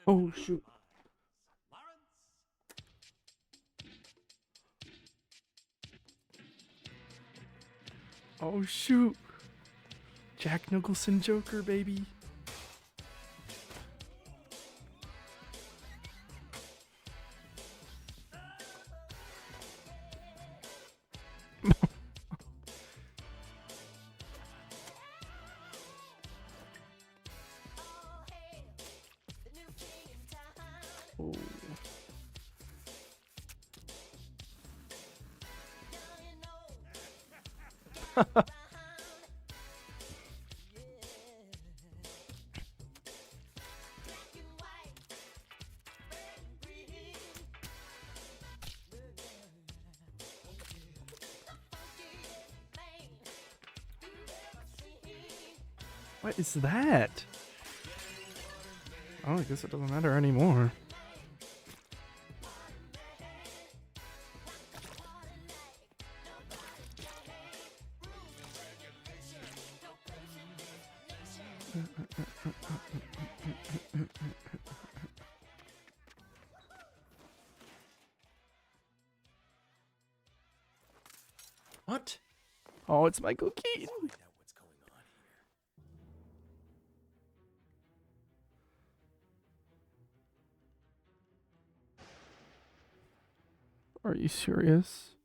Oh shoot. Oh shoot. Jack Nicholson Joker, baby. Oh. What is that? Oh, I guess it doesn't matter anymore. What? Oh, it's Michael Keaton. Find out what's going on here. Are you serious?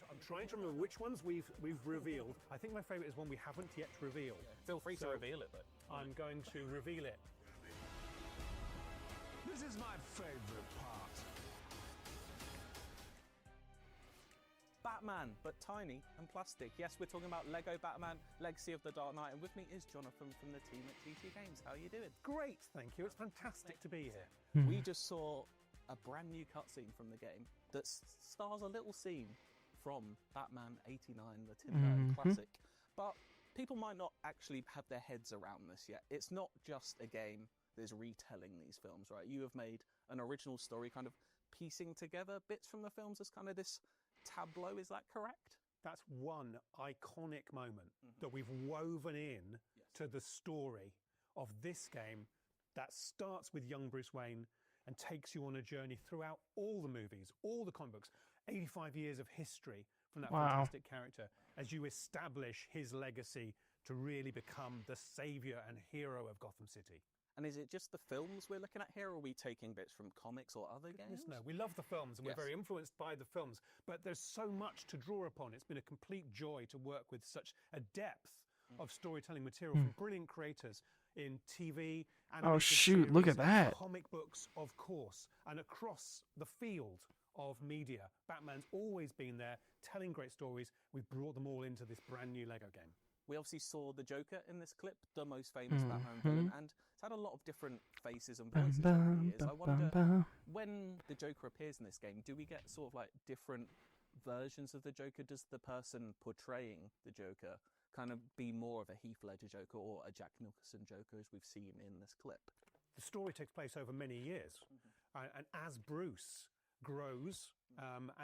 I'm trying to remember which ones we've revealed. I think my favourite is one we haven't yet revealed. Feel free to reveal it, though. I'm going to reveal it. This is my favorite part. Batman, but tiny and plastic. Yes, we're talking about Lego Batman, Legacy of the Dark Knight, and with me is Jonathan from the team at GT Games. How are you doing? Great, thank you. It's fantastic to be here. We just saw a brand new cutscene from the game that stars a little scene from Batman 89, the Tim Burton classic. But people might not actually have their heads around this yet. It's not just a game that is retelling these films, right? You have made an original story, kind of piecing together bits from the films as kind of this tableau. Is that correct? That's one iconic moment that we've woven in to the story of this game that starts with young Bruce Wayne and takes you on a journey throughout all the movies, all the comic books, 85 years of history from that fantastic character as you establish his legacy to really become the savior and hero of Gotham City. And is it just the films we're looking at here, or are we taking bits from comics or other games? No, we love the films and we're very influenced by the films, but there's so much to draw upon. It's been a complete joy to work with such a depth of storytelling material from brilliant creators in TV, Oh shoot, look at that. comic books, of course, and across the field of media. Batman's always been there, telling great stories. We've brought them all into this brand new Lego game. We obviously saw the Joker in this clip, the most famous Batman villain, and it's had a lot of different faces and voices over the years. I wonder, when the Joker appears in this game, do we get sort of like different versions of the Joker? Does the person portraying the Joker kind of be more of a Heath Ledger Joker or a Jack Nicholson Joker, as we've seen in this clip? The story takes place over many years, and as Bruce grows,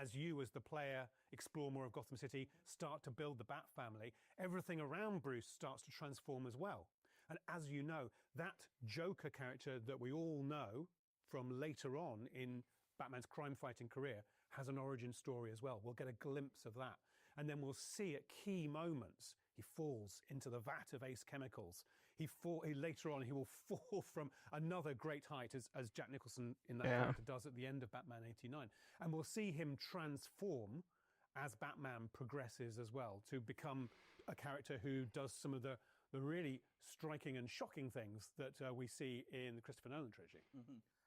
as you as the player explore more of Gotham City, start to build the Bat family, everything around Bruce starts to transform as well. And as you know, that Joker character that we all know from later on in Batman's crime-fighting career has an origin story as well. We'll get a glimpse of that. And then we'll see at key moments, he falls into the vat of Ace Chemicals. Later on, he will fall from another great height, as Jack Nicholson in that character does at the end of Batman 89. And we'll see him transform as Batman progresses as well, to become a character who does some of the really striking and shocking things that we see in the Christopher Nolan trilogy.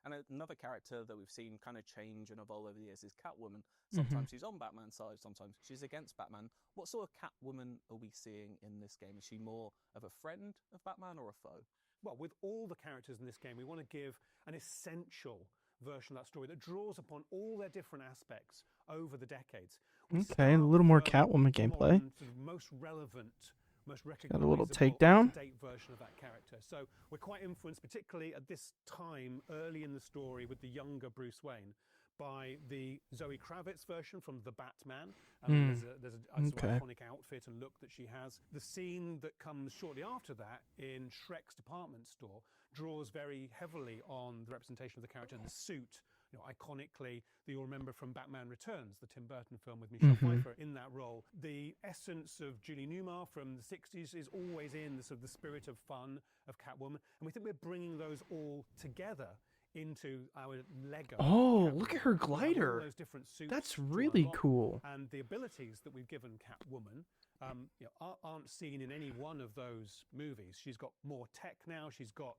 And another character that we've seen kind of change and evolve over the years is Catwoman. Sometimes she's on Batman's side, sometimes she's against Batman. What sort of Catwoman are we seeing in this game? Is she more of a friend of Batman or a foe? Well, with all the characters in this game, we want to give an essential version of that story that draws upon all their different aspects over the decades. Okay, a little more Catwoman gameplay. Most relevant, most Got recognizable, a little takedown. up-to-date version of that character. So we're quite influenced, particularly at this time, early in the story, with the younger Bruce Wayne, by the Zoe Kravitz version from The Batman. There's a sort of iconic outfit and look that she has. The scene that comes shortly after that in Shrek's department store draws very heavily on the representation of the character in the suit. You know, iconically, that you'll remember from Batman Returns, the Tim Burton film with Michelle Pfeiffer in that role. The essence of Julie Newmar from the 60s is always in the sort of the spirit of fun of Catwoman. And we think we're bringing those all together into our Lego. Oh, Catwoman. look at her We have all glider. those different suits That's to really unlock, cool. and the abilities that we've given Catwoman aren't seen in any one of those movies. She's got more tech now. She's got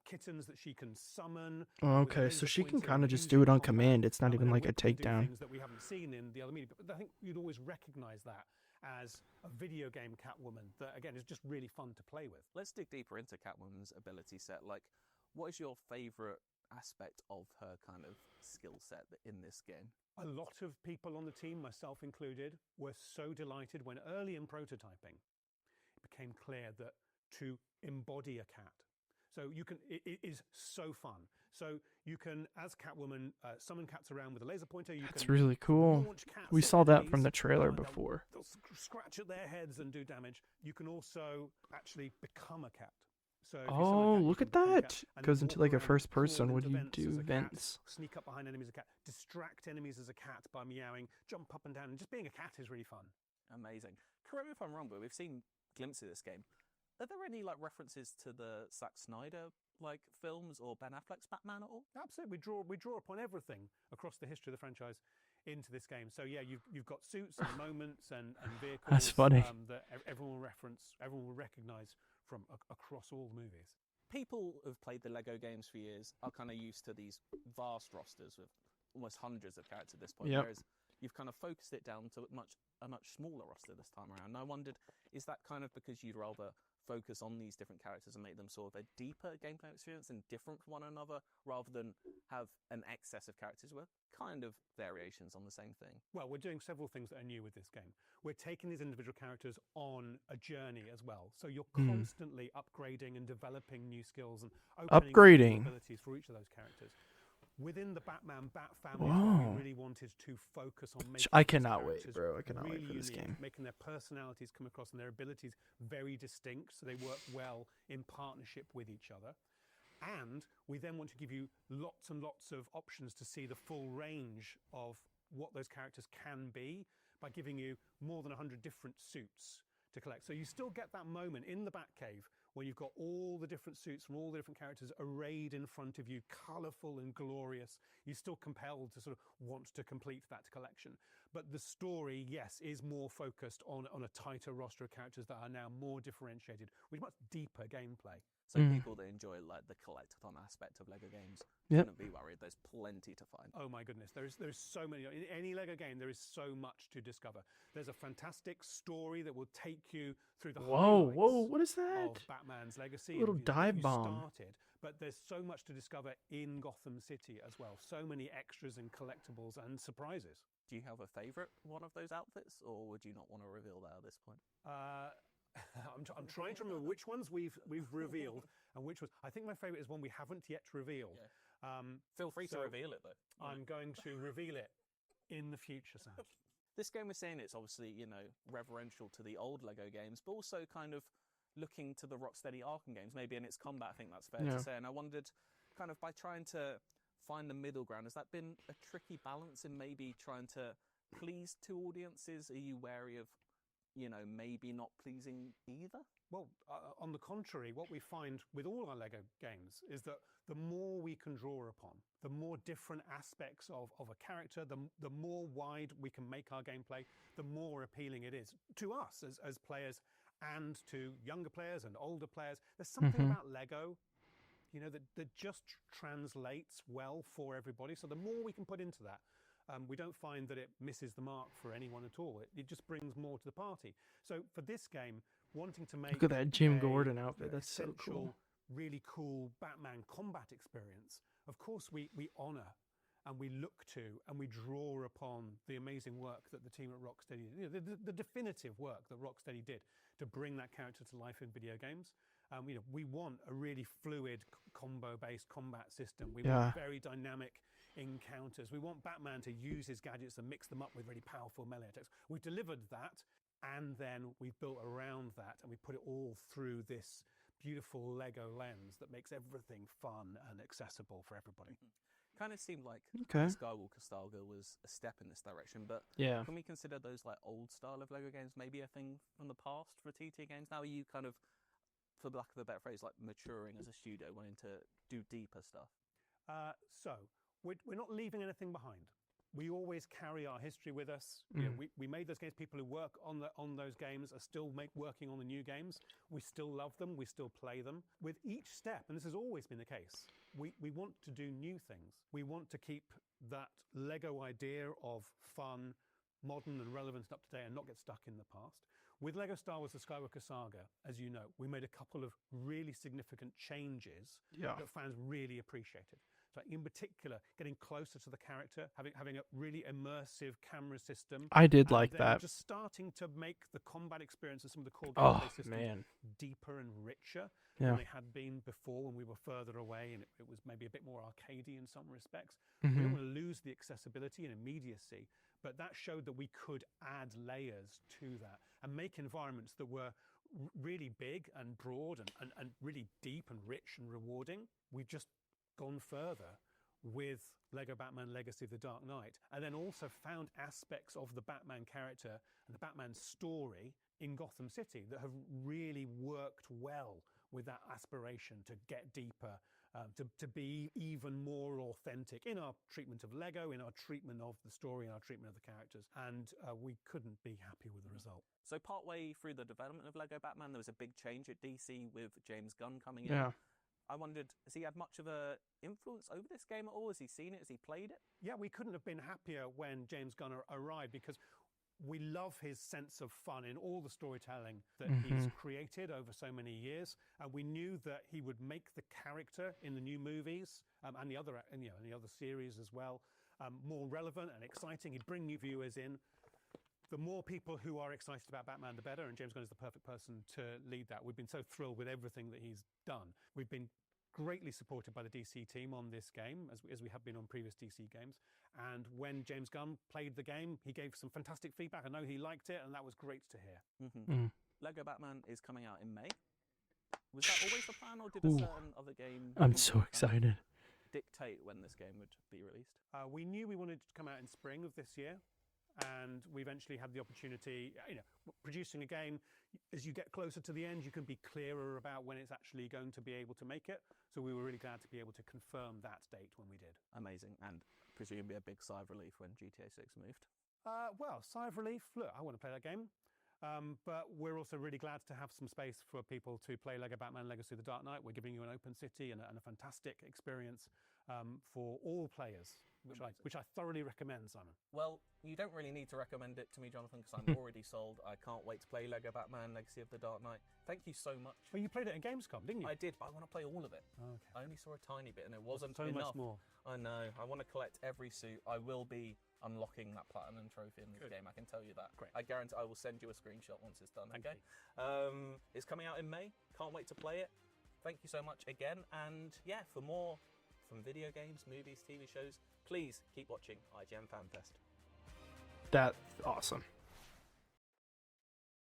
kittens that she can summon. Okay, so she can kind of just do it on command. It's not even like a takedown. Things that we haven't seen in the other media, but I think you'd always recognize that as a video game Catwoman that, again, is just really fun to play with. Let's dig deeper into Catwoman's ability set. Like, what is your favourite aspect of her kind of skill set in this game? A lot of people on the team, myself included, were so delighted when early in prototyping it became clear that to embody a cat. So you can, it is so fun. So you can, as Catwoman, summon cats around with a laser pointer. That's really cool. We saw that from the trailer before. They'll scratch at their heads and do damage. You can also actually become a cat. So oh, look at that. Goes into like a first person. What do you do? Vents. Sneak up behind enemies as a cat. Distract enemies as a cat by meowing. Jump up and down. And just being a cat is really fun. Amazing. Correct me if I'm wrong, but we've seen glimpses of this game. Are there any like references to the Zack Snyder like films or Ben Affleck's Batman at all? Absolutely. We draw upon everything across the history of the franchise into this game. So yeah, you've got suits and moments and vehicles. That's funny. That everyone will recognise from across all the movies. People who've played the Lego games for years are kind of used to these vast rosters with almost hundreds of characters at this point. Whereas you've kind of focused it down to a much smaller roster this time around. And I wondered, is that kind of because you'd rather focus on these different characters and make them sort of a deeper gameplay experience and different from one another, rather than have an excess of characters with kind of variations on the same thing? Well, we're doing several things that are new with this game. We're taking these individual characters on a journey as well. So you're constantly upgrading and developing new skills and opening abilities for each of those characters. Within the Batman Bat family, we really wanted to focus on making I cannot wait, bro. I cannot wait for this game. Making their personalities come across and their abilities very distinct, so they work well in partnership with each other. And we then want to give you lots and lots of options to see the full range of what those characters can be by giving you more than 100 different suits to collect. So you still get that moment in the Batcave when you've got all the different suits from all the different characters arrayed in front of you, colourful and glorious. You're still compelled to sort of want to complete that collection. But the story, yes, is more focused on a tighter roster of characters that are now more differentiated, with much deeper gameplay. So people that enjoy like the collectathon aspect of Lego games shouldn't be worried. There's plenty to find. Oh my goodness, there's so many. In any Lego game, there is so much to discover. There's a fantastic story that will take you through the highlights what is that? of Batman's legacy. A little dive bomb. But there's so much to discover in Gotham City as well. So many extras and collectibles and surprises. Do you have a favourite one of those outfits, or would you not want to reveal that at this point? I'm trying to remember which ones we've revealed and which ones. I think my favourite is one we haven't yet revealed. Yeah. Feel free to reveal it though. I'm going to reveal it in the future, Sam. This game, we're saying it's obviously, reverential to the old Lego games, but also kind of looking to the Rocksteady Arkham games, maybe in its combat. I think that's fair to say. And I wondered, kind of by trying to find the middle ground, has that been a tricky balance in maybe trying to please two audiences? Are you wary of maybe not pleasing either? Well, on the contrary, what we find with all our Lego games is that the more we can draw upon, the more different aspects of a character, the more wide we can make our gameplay, the more appealing it is to us as players and to younger players and older players. There's something about Lego, that just translates well for everybody. So the more we can put into that, we don't find that it misses the mark for anyone at all. It just brings more to the party. So for this game, wanting to make look at that Jim Gordon outfit. That's so cool. Really cool Batman combat experience. Of course, we honour and we look to and we draw upon the amazing work that the team at Rocksteady, the definitive work that Rocksteady did to bring that character to life in video games. We want a really fluid combo-based combat system. We want very dynamic encounters. We want Batman to use his gadgets and mix them up with really powerful melee attacks. We've delivered that, and then we've built around that, and we put it all through this beautiful Lego lens that makes everything fun and accessible for everybody. Kind of seemed like Okay. Skywalker Saga was a step in this direction, but Yeah. can we consider those like old style of Lego games maybe a thing from the past for TT games? Now are you kind of, for lack of a better phrase, like maturing as a studio, wanting to do deeper stuff? So we're not leaving anything behind. We always carry our history with us. You know, we made those games. People who work on those games are still working on the new games. We still love them. We still play them. With each step, and this has always been the case, we want to do new things. We want to keep that Lego idea of fun, modern and relevant and up to date, and not get stuck in the past. With Lego Star Wars: The Skywalker Saga, as you know, we made a couple of really significant changes that fans really appreciated. So in particular, getting closer to the character, having a really immersive camera system. I did and like then that. Just starting to make the combat experience of some of the core Oh, gameplay systems man. deeper and richer Yeah. than they had been before when we were further away, and it was maybe a bit more arcadey in some respects. Mm-hmm. We don't want to lose the accessibility and immediacy, but that showed that we could add layers to that and make environments that were really big and broad and really deep and rich and rewarding. We've just gone further with Lego Batman Legacy of the Dark Knight, and then also found aspects of the Batman character and the Batman story in Gotham City that have really worked well with that aspiration to get deeper, to be even more authentic in our treatment of Lego, in our treatment of the story, in our treatment of the characters, and we couldn't be happy with the result. So partway through the development of Lego Batman, there was a big change at DC with James Gunn coming in. Yeah. I wondered, has he had much of a influence over this game at all? Has he seen it? Has he played it? Yeah, we couldn't have been happier when James Gunn arrived, because we love his sense of fun in all the storytelling that he's created over so many years, and we knew that he would make the character in the new movies and the other series as well more relevant and exciting. He'd bring new viewers in. The more people who are excited about Batman, the better, and James Gunn is the perfect person to lead that. We've been so thrilled with everything that he's done. We've been greatly supported by the DC team on this game, as we have been on previous DC games. And when James Gunn played the game, he gave some fantastic feedback. I know he liked it, and that was great to hear. Lego Batman is coming out in May. Was that always the plan, or did a certain other game... I'm so excited. ...dictate when this game would be released? We knew we wanted it to come out in spring of this year, and we eventually had the opportunity, producing a game, as you get closer to the end, you can be clearer about when it's actually going to be able to make it. So we were really glad to be able to confirm that date when we did. Amazing, and presumably a big sigh of relief when GTA 6 moved. Well, sigh of relief. Look, I want to play that game. But we're also really glad to have some space for people to play Lego Batman Legacy of the Dark Knight. We're giving you an open city and a fantastic experience for all players, which I thoroughly recommend, Simon. Well, you don't really need to recommend it to me, Jonathan, because I'm already sold. I can't wait to play Lego Batman Legacy of the Dark Knight. Thank you so much. Well, you played it at Gamescom, didn't you? I did, but I want to play all of it. Okay. I only saw a tiny bit, and it wasn't So enough. much more. I know. I want to collect every suit. I will be unlocking that platinum trophy in this game. I can tell you that. Great. I guarantee I will send you a screenshot once it's done. Thank Okay. It's coming out in May. Can't wait to play it. Thank you so much again. And yeah, for more from video games, movies, TV shows, please keep watching IGN FanFest. That's awesome.